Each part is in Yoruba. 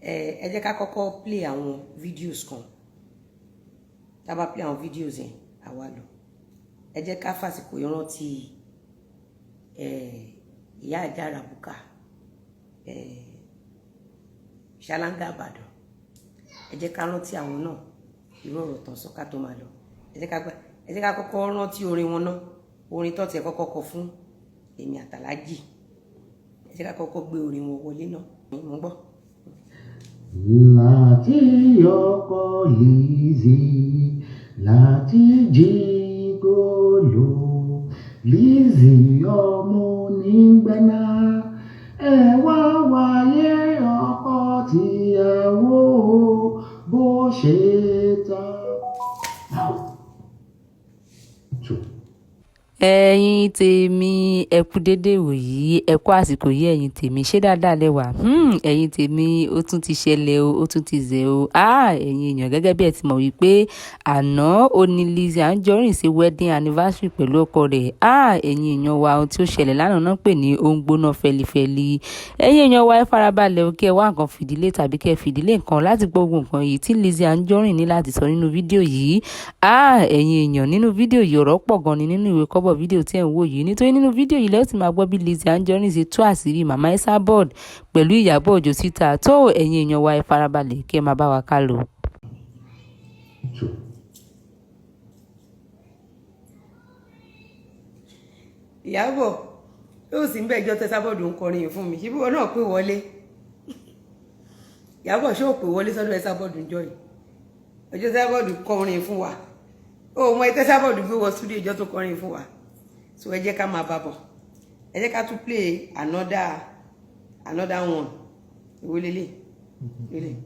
ẹ jẹ́ ká kọ́kọ́ play àwọn videos kan. Tá bá play àwọn videos yẹn àwa lọ. Ẹ jẹ́ ká fàsìkò ìrántí ìyá Àjàrà Bùkà Ṣáláńgá Ìbàdàn. Ẹ jẹ́ ká rántí àwọn náà irú ọ̀rọ̀ tán sọ ká tó máa lọ. Ẹ jẹ́ ká kọ́kọ́ rántí orin wọn náà, orin tó tiẹ̀ kọ́kọ́ kọ fún èmi àtàlájì. Ẹ jẹ́ ká kọ́kọ́ gbé orin wọn wọlé náà. Mo gbọ́. Láti ọkọ Lizzy, láti jígolo, Lizzy ọmọ onígbẹ́ná, ẹ wá wáyé ọkọ tìyàwó bó ṣe tán. Ẹ̀yin tèmi ẹ kú dédé wòyí, ẹ kú àsìkò yìí ẹ̀yin tèmi, ṣé dáadáa lẹ wà? Ẹ̀yin tèmi ó tún ti ṣẹlẹ̀ o, ó tún ti zẹ̀ o. Ẹ̀yin èèyàn gẹ́gẹ́ bí ẹ ti mọ̀ wípé àná ó ní Lizzy Anjorin ṣe wedding anniversary pẹ̀lú ọkọ rẹ̀. Ẹ̀yin èèyàn wa ohun tí ó ṣẹlẹ̀ lánàá náà pè ní ó ń gbóná fẹlifẹli. Ẹ̀yin èèyàn wa ẹ farabalẹ̀ o, kí ẹ wá nǹkan fìdílé tàbí kí ẹ fìdílé nǹkan láti gbọ́ gbogbo nǹkan yìí tí Lizzy Anjorin ní láti sọ nínú fídíò yìí. Ẹ̀yin èèyàn nínú fídíò yìí ọ̀rọ̀ pọ̀ gan ni nínú ìwé kọ́bọ̀ fídíò tí ẹ̀ ń wò yìí, nítorí nínú fídíò yìí lẹ́yìn tí máa gbọ́ bí Lizzy Anjorin ṣe tú àṣírí màmá ESABOD pẹ̀lú ìyàbọ̀ òjò síta. Tó ẹ̀yin èèyàn wa ẹ farabalẹ̀ kí ẹ máa bá wa ká lọ. Ìyàbọ̀ yóò sì ń bẹ̀ ìjọ tẹ́sábọ̀d ń kọrin fún mi, ṣíbí wọn náà pè wọlé. Ìyàbọ̀ ṣé ò pè wọlé sọ́dọ̀ ESABOD ń jọ yìí, ọjọ́ ESABOD kọrin fún wa. Ó mọ ESABOD gbé wọ studio ìjọ tó kọrin fún wa. So ẹ jẹ́ ká máa bá bọ̀. Ẹ jẹ́ ká tún play another one. Ìwé lélẹ̀. Lélẹ̀.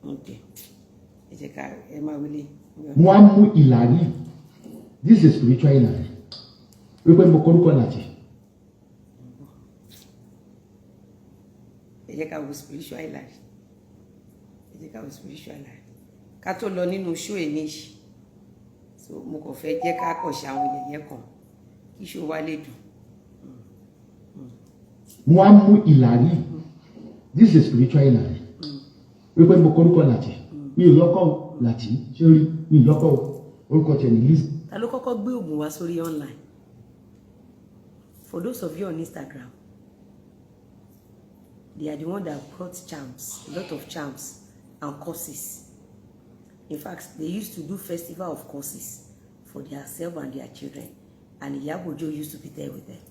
Okay. Ẹ jẹ́ ká ẹ máa wílé. Wọ́n á mú ìlàrí. This is spiritual ìlàrí. Wípé mo kọ́rúkọ láti. Ẹ jẹ́ ká wo spiritual ìlàrí. Ẹ jẹ́ ká wo spiritual ìlàrí. Ká tó lọ nínú show èníṣì. So mo kàn fẹ́ jẹ́ ká kàn ṣe àwọn yẹ̀yẹ́ kan kí show wa lè dùn. Wọ́n á mú ìlàrí. This is spiritual ìlàrí. Wípé mo kọ́rúkọ láti. Mi ò lọ́kọ̀ láti. Ṣé rí mi ò lọ́kọ̀ orúkọ tẹ̀ ní Lizzy. Ta ló kọ́kọ́ gbé ògùn wá sórí online? For those of you on Instagram, they are the one that brought charms, a lot of charms and courses. In fact, they used to do festival of courses for themselves and their children, and IYABO used to be there with them.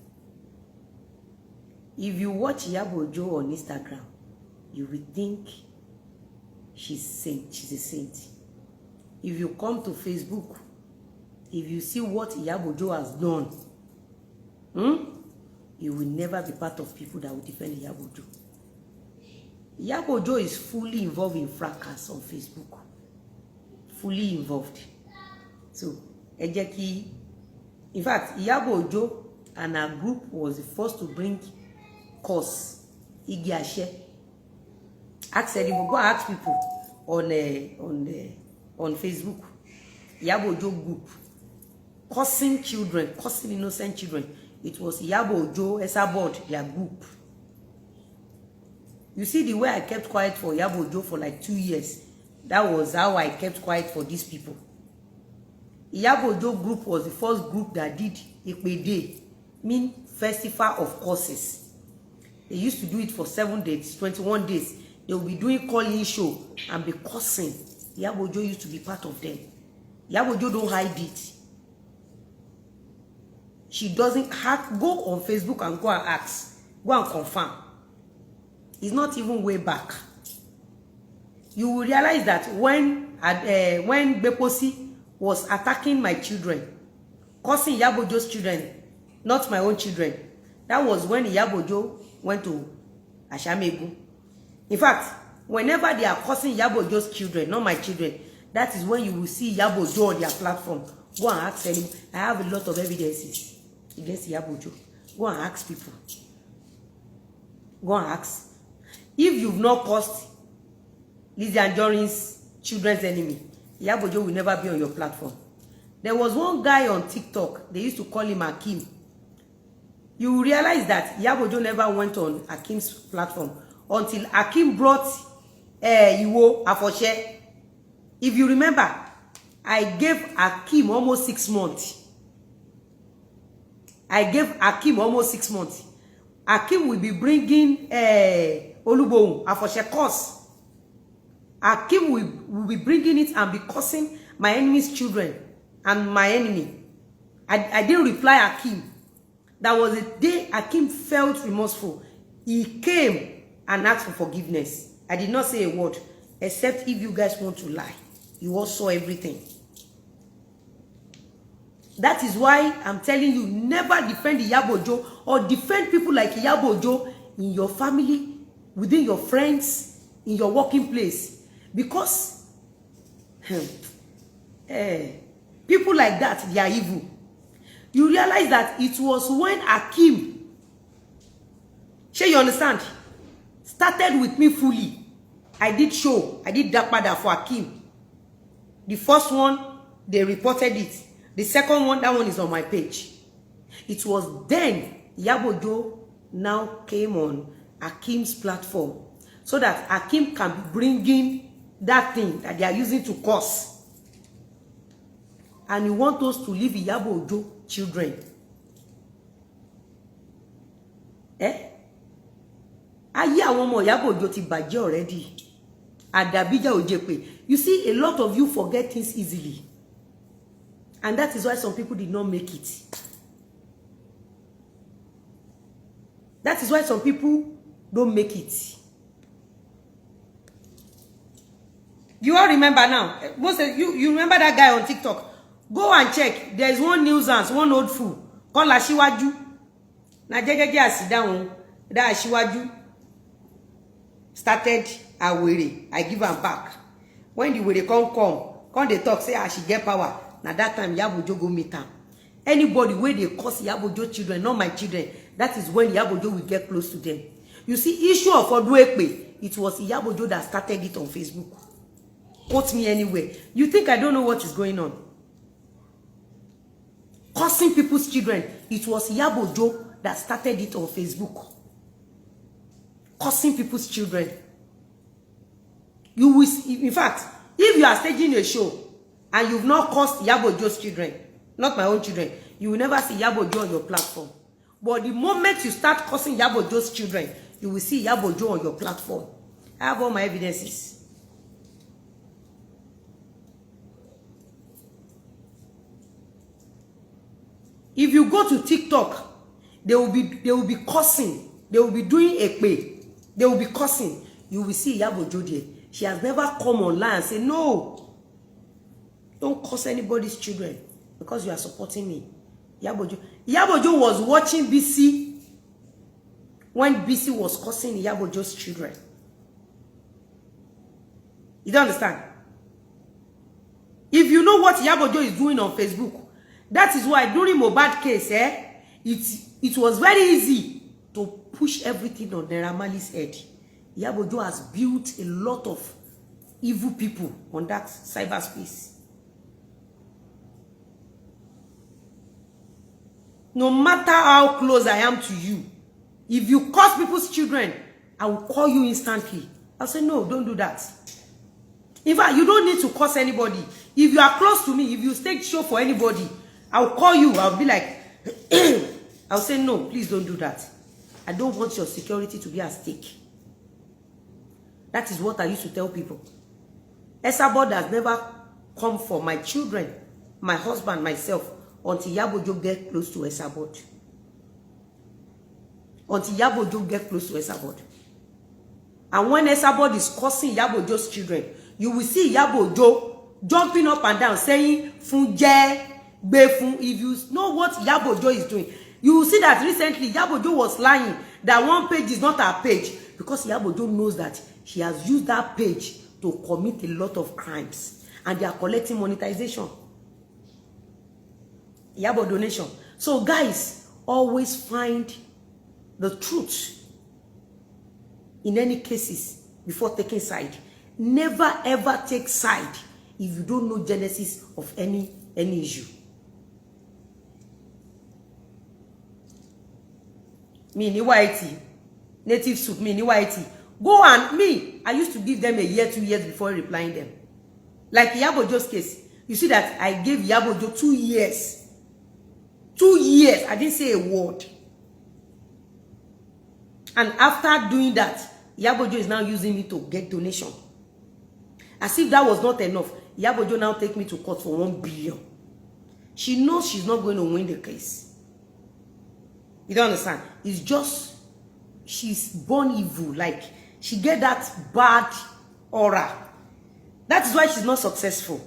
If you watch IYABO on Instagram, you will think she's a saint. If you come to Facebook, if you see what IYABO has done, you will never be part of people that will defend IYABO. IYABO is fully involved in fracas on Facebook. Fully involved. So, in fact, IYABO and her group was the first to bring course Igi Ashe. Go ask people on Facebook. IYABO group cursing children, cursing innocent children. It was IYABO, ESABOD, their group. You see the way I kept quiet for IYABO for like 2 years. That was how I kept quiet for these people. IYABO group was the first group that did Ipede, mean festival of courses. They used to do it for 7 days, 21 days. They will be doing calling show and be cursing. IYABO used to be part of them. IYABO don't hide it. She doesn't go on Facebook and go and ask, go and confirm. It's not even way back. You will realize that when Beposi was attacking my children, cursing IYABO's children, not my own children, that was when IYABO went to Ashamegu. In fact, whenever they are cursing IYABO's children, not my children, that is when you will see IYABO on their platform. Go and ask them. I have a lot of evidences against IYABO. Go and ask people. Go and ask. If you've not cursed Lizzy Anjorin's children's enemy, IYABO will never be on your platform. There was one guy on TikTok, they used to call him Akim. You realize that IYABO never went on Akim's platform until Akim brought Iwo Afoshe. If you remember, I gave Akim almost 6 months. I gave Akim almost 6 months. Akim will be bringing Olubohun Afoshe course. Akim will be bringing it and be cursing my enemy's children and my enemy. I didn't reply Akim. That was the day Akim felt remorseful. He came and asked for forgiveness. I did not say a word, except if you guys want to lie. You all saw everything. That is why I'm telling you, never defend Iyabo Ojo or defend people like Iyabo Ojo in your family, within your friends, in your working place. Because people like that, they are evil. You realize that it was when Akim, sure you understand, started with me fully. I did Dakpada for Akim. The first one, they reported it. The second one, that one is on my page. It was then Iyabo Ojo now came on Akim's platform so that Akim can be bringing that thing that they are using to curse. And you want us to leave Iyabo Ojo children. Ayé àwọn ọmọ Iyabo Ojo ti bàjẹ́ already. Adabija Ojepe. You see, a lot of you forget things easily. And that is why some people did not make it. That is why some people don't make it. You all remember now. Most of you remember that guy on TikTok. Go and check. There is one nuisance, one old fool called Ashiwaju. Na jejeje asidahun that Ashiwaju started Awere. I give am back. When the Were come they talk, say I should get power. Now that time Iyabo Ojo go meet am. Anybody where they cause Iyabo Ojo children, not my children, that is when Iyabo Ojo will get close to them. You see, issue of Oduekpe, it was Iyabo Ojo that started it on Facebook. Quote me anywhere. You think I don't know what is going on? Cursing people's children, it was Iyabo Ojo that started it on Facebook. Cursing people's children. You will, in fact, if you are staging a show and you've not cursed Iyabo Ojo's children, not my own children, you will never see Iyabo Ojo on your platform. But the moment you start cursing Iyabo Ojo's children, you will see Iyabo Ojo on your platform. I have all my evidences. If you go to TikTok, they will be cursing. They will be doing a pay. They will be cursing. You will see Iyabo Ojo there. She has never come online and say, no, don't curse anybody's children because you are supporting me. Iyabo Ojo was watching BC when BC was cursing Iyabo Ojo's children. You don't understand? If you know what Iyabo Ojo is doing on Facebook, that is why during Mohbad case, it was very easy to push everything on Naira Marley's head. Iyabo Ojo has built a lot of evil people on that cyberspace. No matter how close I am to you, if you curse people's children, I will call you instantly. I'll say, no, don't do that. In fact, you don't need to curse anybody. If you are close to me, if you stage show for anybody, I'll call you. I'll be like, I'll say, no, please don't do that. I don't want your security to be at stake. That is what I used to tell people. ESABOD has never come for my children, my husband, myself, until Iyabo Ojo get close to ESABOD. Until Iyabo Ojo get close to ESABOD. And when ESABOD is cursing Iyabo Ojo's children, you will see Iyabo Ojo jumping up and down, saying, Funje, Befun. If you know what Iyabo Ojo is doing, you will see that recently Iyabo Ojo was lying that one page is not her page, because Iyabo Ojo knows that she has used that page to commit a lot of crimes and they are collecting monetization. Iyabo donation. So guys, always find the truth in any cases before taking side. Never ever take side if you don't know genesis of any issue. Me ni whitey, native soup me ni whitey. Go and me, I used to give them a year, 2 years before replying them. Like Iyabojo's case, you see that I gave Iyabojo 2 years. 2 years, I didn't say a word. And after doing that, Iyabojo is now using me to get donation. As if that was not enough, Iyabojo now take me to court for 1 billion. She knows she's not going to win the case. You don't understand? It's just, she's born evil. Like, she get that bad aura. That is why she's not successful.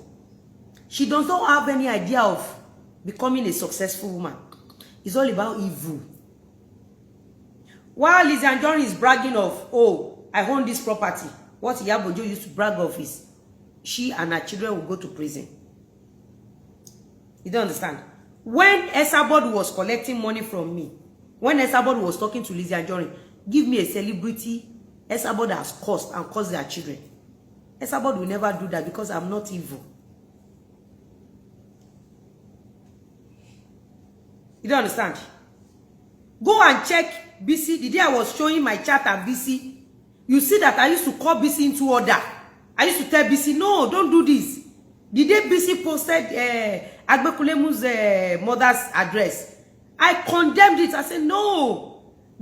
She does not have any idea of becoming a successful woman. It's all about evil. While Lizzy Anjorin is bragging of, oh, I own this property, what Iyabojo used to brag of is, she and her children will go to prison. You don't understand? When ESABOD was collecting money from me, when ESABOD was talking to Lizzy Anjorin, give me a celebrity ESABOD has caused and caused their children. ESABOD will never do that because I'm not evil. You don't understand? Go and check BC. The day I was showing my chat at BC, you see that I used to call BC into order. I used to tell BC, no, don't do this. The day BC posted Agbekulemu's mother's address, I condemned it. I said, no.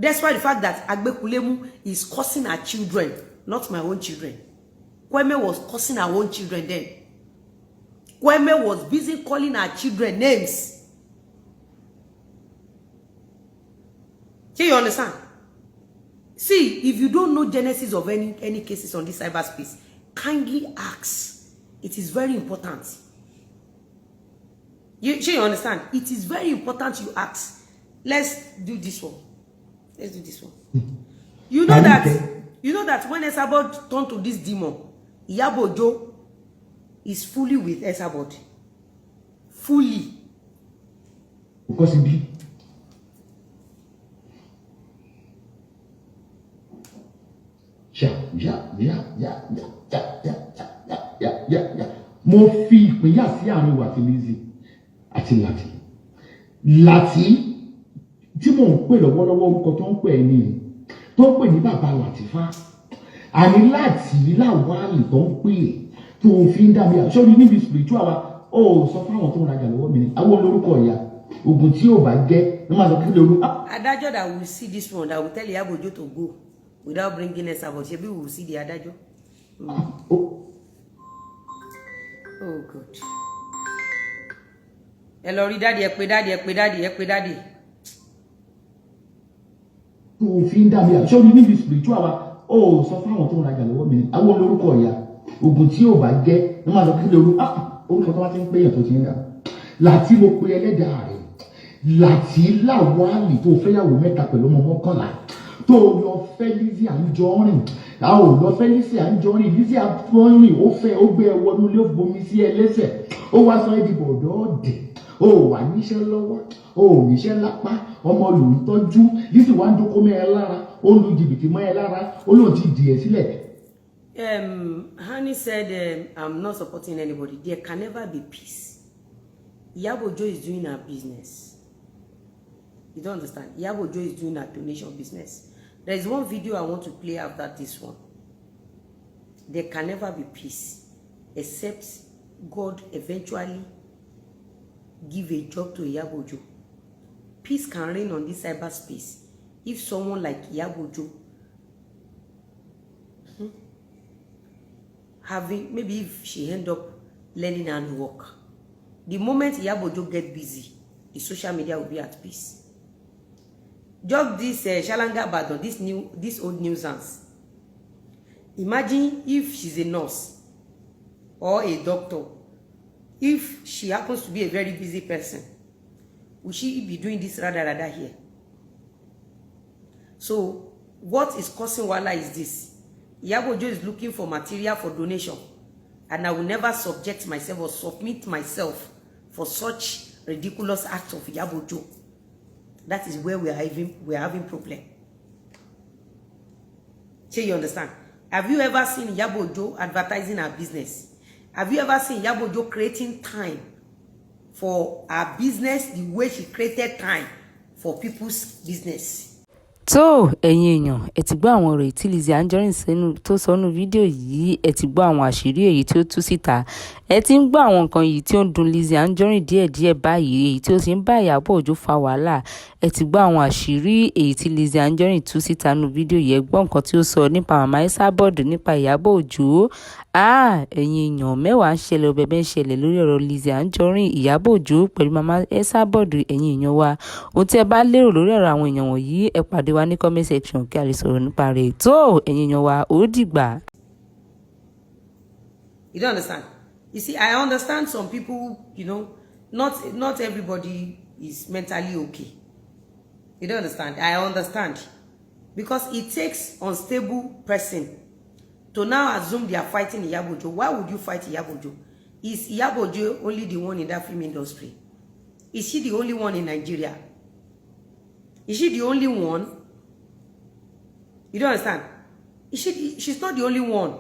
Despite the fact that Agbekulemu is cursing her children, not my own children. Kweme was cursing her own children then. Kweme was busy calling her children names. Do you understand? See, if you don't know genesis of any cases on this cyberspace, kindly ask. It is very important. You understand? It is very important you ask. Let's do this one. Let's do this one. You know that when ESABOD turned to this demon, Iyabojo is fully with ESABOD. Fully. Because he be. Mo fi ìpínyà sí àárín wa àti Lizzy àti Lati. Lati tí mò ń pè lọ́wọ́lọ́wọ́ orúkọ tó ń pè ní bàbá Latifa. Àní Lati láwálì tó ń pè tó fi ń dá mi àṣọ́rí níbi spiritual wa ó sọ fáwọn tó ń rajà lọ́wọ́ mi ni àwọn olórúkọ ìyá ogun tí ò bá jẹ́ ló máa sọ kí lóru. Adájọ́ that will see this one that will tell Iyabojo to go without bringing ESABOD. Maybe we will see the adájọ́. Oh God. Ẹ lọ rí daddy, ẹ pè daddy. Tó fi ń dá mi àṣọ́rí níbi spiritual wa ó sọ fáwọn tó ń rajà lọ́wọ́ mi ni àwọn olórúkọ ìyá ogun tí ò bá jẹ́ ló máa sọ kí lóru. Orúkọ tó bá ti ń pè yàn tó ti ń rà. Láti mo pe ẹlẹ́dàá rẹ̀. Láti láwálì tó fẹ́yàwó mẹ́ta pẹ̀lú ọmọ 11 tó lọ fẹ́ Lizzy Anjorin. A ò lọ fẹ́ Lizzy Anjorin. Lizzy Anjorin ó fẹ́ ó gbé ẹwọ́nú lé bomi sí ẹlẹ́sẹ̀. Ó wá sọ ẹ́ di bọ̀dọ̀ ọ̀dẹ̀. Ó wà níṣẹ́ lọ́wọ́. Ó níṣẹ́ lápá. Ọmọ ló ń tọ́jú. Lizzy wá ń dókó mẹ́ ẹ lára. Ó lu jìbìtì mọ́ ẹ lára. Ó lóun ti dì ẹ́ sílẹ̀. Honey said, I'm not supporting anybody. There can never be peace. Iyabojo is doing her business. You don't understand? Iyabojo is doing her donation business. There is one video I want to play after this one. There can never be peace except God eventually give a job to Iyabojo. Peace can reign on this cyberspace if someone like Iyabojo maybe if she end up learning and work. The moment Iyabojo get busy, the social media will be at peace. Just this Shalanga Badon, this old nuisance. Imagine if she's a nurse or a doctor. If she happens to be a very busy person, will she be doing this rather here? So, what is causing wala is this. Iyabojo is looking for material for donation, and I will never subject myself or submit myself for such ridiculous acts of Iyabojo. That is where we are having problem. So you understand? Have you ever seen Iyabojo advertising her business? Have you ever seen Iyabojo creating time for her business the way she created time for people's business? tó ẹ̀yin èèyàn ẹ ti gbọ́ àwọn ọ̀rọ̀ tí Lizzy Anjorin tó sọ nínú fídíò yìí, ẹ ti gbọ́ àwọn àṣírí èyí tí ó tú síta, ẹ ti ń gbọ́ àwọn nǹkan yìí tí ó ń dùn Lizzy Anjorin díẹ̀díẹ̀ báyìí, èyí tí ó sì ń bá Ìyábọ̀ Òjó fa wàhálà. Ẹ ti gbọ́ àwọn àṣírí èyí tí Lizzy Anjorin tú síta nínú fídíò yìí, ẹ gbọ́ nǹkan tí ó sọ nípa màmá ESABOD, nípa Ìyábọ̀ Òjó. Ẹ̀yin èèyàn, mẹ́wàá ń ṣẹlẹ̀ ọbẹ̀bẹ̀ ń ṣẹlẹ̀ lórí ọ̀rọ̀ Lizzy Anjorin, Ìyábọ̀ Òjó pẹ̀lú màmá ESABOD. Ẹ̀yin èèyàn wa, ohun tí ẹ bá lérò lórí ọ̀rọ̀ àwọn èèyàn wọ̀nyí, ẹ pàdé wa ní comment section kí a lè sọ̀rọ̀ nípa rẹ̀. tó ẹ̀yin èèyàn wa, ó dìgbà. You don't understand? You see, I understand some people, not everybody is mentally okay. You don't understand? I understand. Because it takes unstable person to now assume they are fighting IYABO OJO. Why would you fight IYABO OJO? Is IYABO OJO only the one in that film industry? Is she the only one in Nigeria? Is she the only one? You don't understand? She's not the only one.